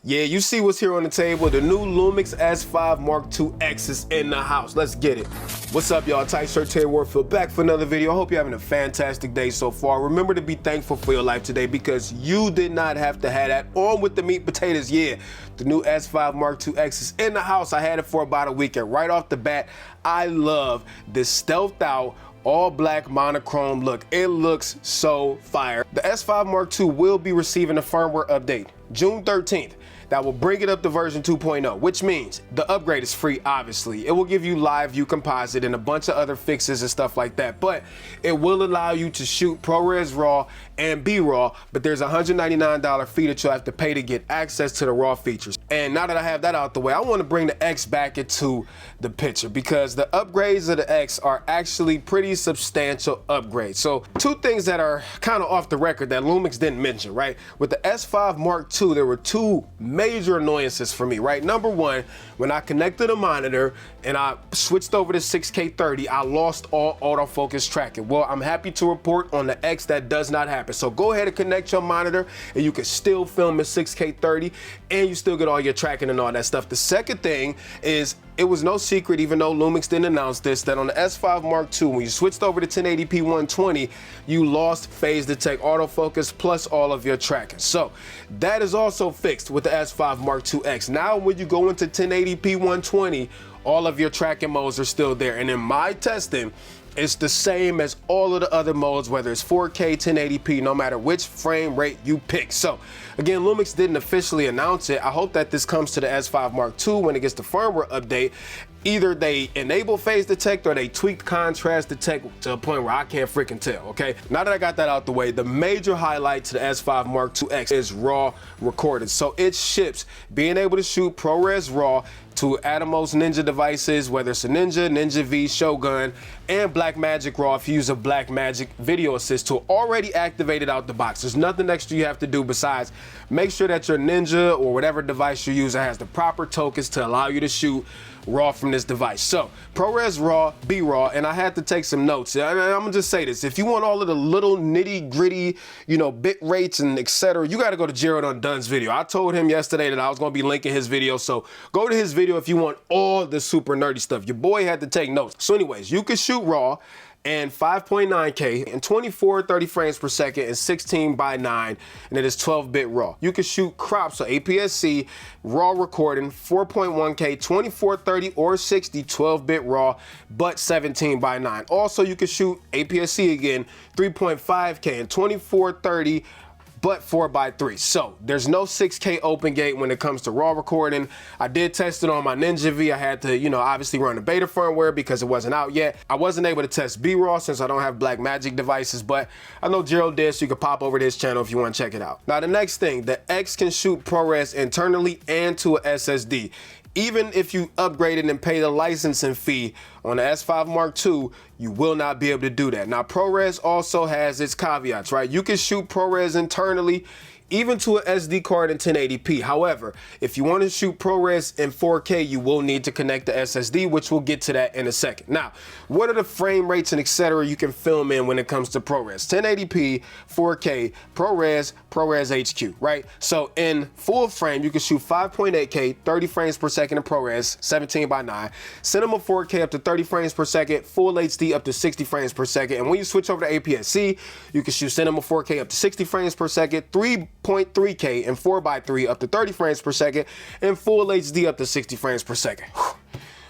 Yeah, you see what's here on the table. The new Lumix S5 Mark II X is in the house. Let's get it. What's up, y'all? Tight Shirt Terry Warfield back for another video. I hope you're having a fantastic day so far. Remember to be thankful for your life today because you did not have to have that on with the meat potatoes. Yeah, the new S5 Mark II X is in the house. I had it for about a week, and right off the bat, I love this stealthed out all black monochrome look. It looks so fire. The S5 Mark II will be receiving a firmware update June 13th. That will bring it up to version 2.0, which means the upgrade is free, obviously. It will give you live view composite and a bunch of other fixes and stuff like that, but it will allow you to shoot ProRes RAW and B-RAW, but there's a $199 fee that you'll have to pay to get access to the RAW features. And now that I have that out the way, I want to bring the X back into the picture because the upgrades of the X are actually pretty substantial upgrades. So two things that are kind of off the record that Lumix didn't mention, right? With the S5 Mark II, there were two major annoyances for me, right? Number one, when I connected a monitor and I switched over to 6K30, I lost all autofocus tracking. Well, I'm happy to report on the X that does not happen. So go ahead and connect your monitor and you can still film at 6K30 and you still get all your tracking and all that stuff. The second thing is, it was no secret, even though Lumix didn't announce this, that on the S5 Mark II, when you switched over to 1080p 120, you lost phase detect autofocus plus all of your tracking. So that is also fixed with the S5 Mark II X. Now when you go into 1080p 120, all of your tracking modes are still there. And in my testing, it's the same as all of the other modes, whether it's 4K, 1080p, no matter which frame rate you pick. So again, Lumix didn't officially announce it. I hope that this comes to the S5 Mark II when it gets the firmware update. Either they enable phase detect or they tweak contrast detect to a point where I can't freaking tell, okay? Now that I got that out the way, the major highlight to the S5 Mark II X is RAW recorded. So it ships being able to shoot ProRes RAW to Atomos Ninja devices, whether it's a Ninja, Ninja V, Shogun, and Blackmagic RAW if you use a Blackmagic Video Assist tool already activated out the box. There's nothing extra you have to do besides make sure that your Ninja or whatever device you're using has the proper tokens to allow you to shoot RAW from this device. So ProRes RAW, B-RAW, and I had to take some notes. I'm gonna just say this: if you want all of the little nitty gritty, you know, bit rates and etc., you got to go to Jared Undone's video. I told him yesterday that I was gonna be linking his video, so go to his video if you want all the super nerdy stuff. Your boy had to take notes. So anyways, you can shoot RAW and 5.9K and 24-30 frames per second and 16:9, and it is 12-bit RAW. You can shoot crop, so APS-C, RAW recording, 4.1K, 24-30 or 60, 12-bit RAW, but 17:9. Also, you can shoot APS-C again, 3.5K and 24-30, but 4:3. So there's no 6K open gate when it comes to RAW recording. I did test it on my Ninja V. I had to, you know, obviously run the beta firmware because it wasn't out yet. I wasn't able to test B-RAW since I don't have Blackmagic devices, but I know Gerald did, so you can pop over to his channel if you want to check it out. Now the next thing, the X can shoot ProRes internally and to a SSD. Even if you upgrade it and pay the licensing fee on the S5 Mark II, you will not be able to do that. Now, ProRes also has its caveats, right? You can shoot ProRes internally, even to an SD card in 1080p. However, if you want to shoot ProRes in 4K, you will need to connect the SSD, which we'll get to that in a second. Now, what are the frame rates and etc. you can film in when it comes to ProRes? 1080p, 4K, ProRes, ProRes HQ, right? So in full frame, you can shoot 5.8K, 30 frames per second in ProRes, 17:9, Cinema 4K up to 30 frames per second, Full HD up to 60 frames per second. And when you switch over to APS-C, you can shoot Cinema 4K up to 60 frames per second, 3.3K and 4:3 up to 30 frames per second, and Full HD up to 60 frames per second.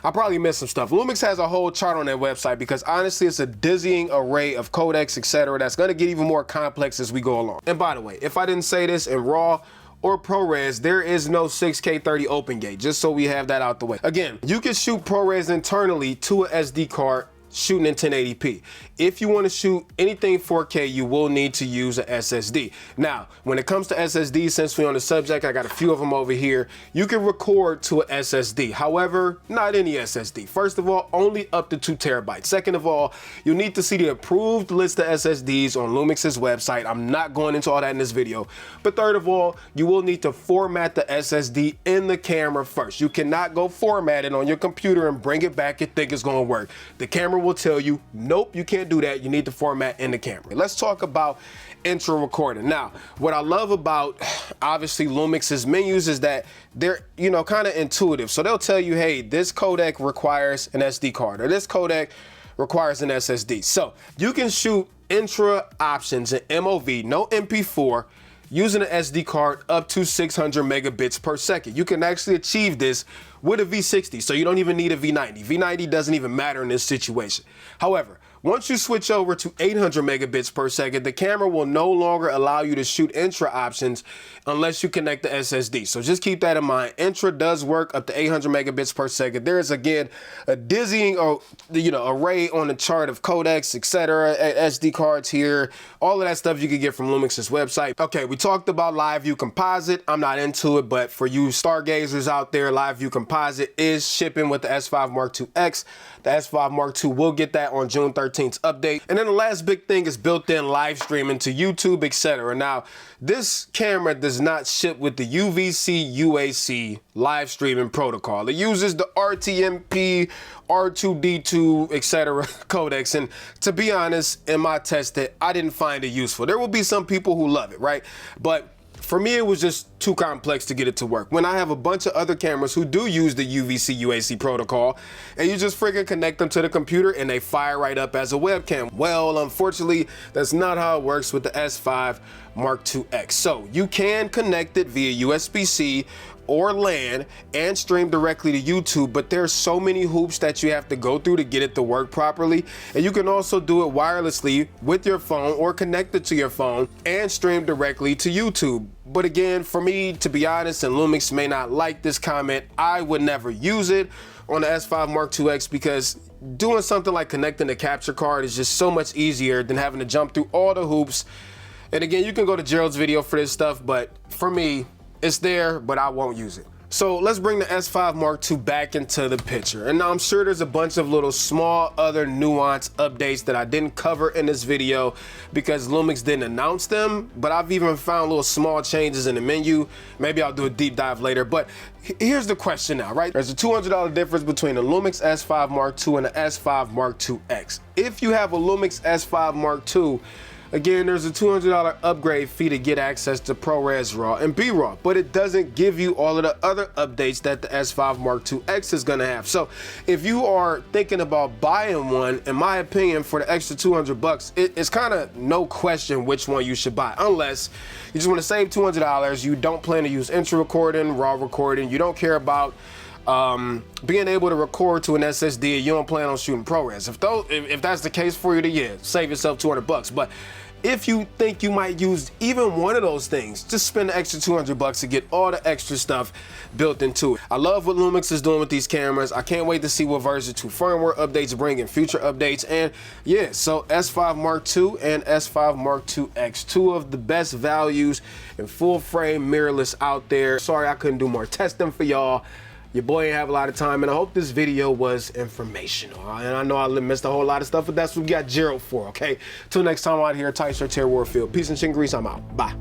I probably missed some stuff. Lumix has a whole chart on their website because honestly, it's a dizzying array of codecs, etc. that's gonna get even more complex as we go along. And by the way, if I didn't say this, in RAW or ProRes, there is no 6K30 open gate, just so we have that out the way. Again, you can shoot ProRes internally to a SD card shooting in 1080p. If you want to shoot anything 4K, you will need to use a SSD. Now, when it comes to SSD, since we're on the subject, I got a few of them over here. You can record to a SSD. However, not any SSD. First of all, only up to 2 terabytes. Second of all, you need to see the approved list of SSDs on Lumix's website. I'm not going into all that in this video. But third of all, you will need to format the SSD in the camera first. You cannot go format it on your computer and bring it back and think it's going to work. The camera will tell you, nope, you can't do that. You need to format in the camera. Let's talk about intro recording. Now, what I love about obviously Lumix's menus is that they're, you know, kind of intuitive. So they'll tell you, hey, this codec requires an SD card, or this codec requires an SSD. So you can shoot intra options in MOV, no MP4, using an SD card up to 600 megabits per second. You can actually achieve this with a V60, so you don't even need a V90. V90 doesn't even matter in this situation. However, once you switch over to 800 megabits per second, the camera will no longer allow you to shoot intra options unless you connect the SSD. So just keep that in mind. Intra does work up to 800 megabits per second. There is, again, a dizzying array on the chart of codecs, etc., SD cards here, all of that stuff you can get from Lumix's website. Okay, we talked about Live View Composite. I'm not into it, but for you stargazers out there, Live View Composite is shipping with the S5 Mark II X. The S5 Mark II will get that on June 13th update. And then the last big thing is built-in live streaming to YouTube, etc. Now, this camera does not ship with the UVC UAC live streaming protocol. It uses the RTMP, R2D2, etc. codecs. And to be honest, in my test, I didn't find it useful. There will be some people who love it, right? But for me, it was just too complex to get it to work. When I have a bunch of other cameras who do use the UVC UAC protocol, and you just freaking connect them to the computer and they fire right up as a webcam. Well, unfortunately, that's not how it works with the S5 Mark II X. So you can connect it via USB-C or LAN and stream directly to YouTube, but there's so many hoops that you have to go through to get it to work properly. And you can also do it wirelessly with your phone or connect it to your phone and stream directly to YouTube. But again, for me, to be honest, and Lumix may not like this comment, I would never use it on the S5 Mark II X because doing something like connecting the capture card is just so much easier than having to jump through all the hoops. And again, you can go to Gerald's video for this stuff, but for me, it's there, but I won't use it. So let's bring the S5 Mark II back into the picture. And now I'm sure there's a bunch of little small other nuance updates that I didn't cover in this video because Lumix didn't announce them, but I've even found little small changes in the menu. Maybe I'll do a deep dive later, but here's the question now, right? There's a $200 difference between the Lumix S5 Mark II and the S5 Mark II X. If you have a Lumix S5 Mark II, again, there's a $200 upgrade fee to get access to ProRes RAW and B-RAW, but it doesn't give you all of the other updates that the S5 Mark II X is gonna have. So if you are thinking about buying one, in my opinion, for the extra 200 bucks, it's kind of no question which one you should buy, unless you just wanna save $200, you don't plan to use intro recording, RAW recording, you don't care about being able to record to an SSD, you don't plan on shooting ProRes. If that's the case for you, then yeah, save yourself 200 bucks. But if you think you might use even one of those things, just spend the extra 200 bucks to get all the extra stuff built into it. I love what Lumix is doing with these cameras. I can't wait to see what version 2 firmware updates bring in future updates. And yeah, so S5 Mark II and S5 Mark II X, two of the best values in full frame mirrorless out there. Sorry I couldn't do more testing for y'all. Your boy ain't have a lot of time, and I hope this video was informational. And I know I missed a whole lot of stuff, but that's what we got Gerald for, okay? Till next time out here, Tight Shirt Terry Warfield. Peace and chicken grease, I'm out. Bye.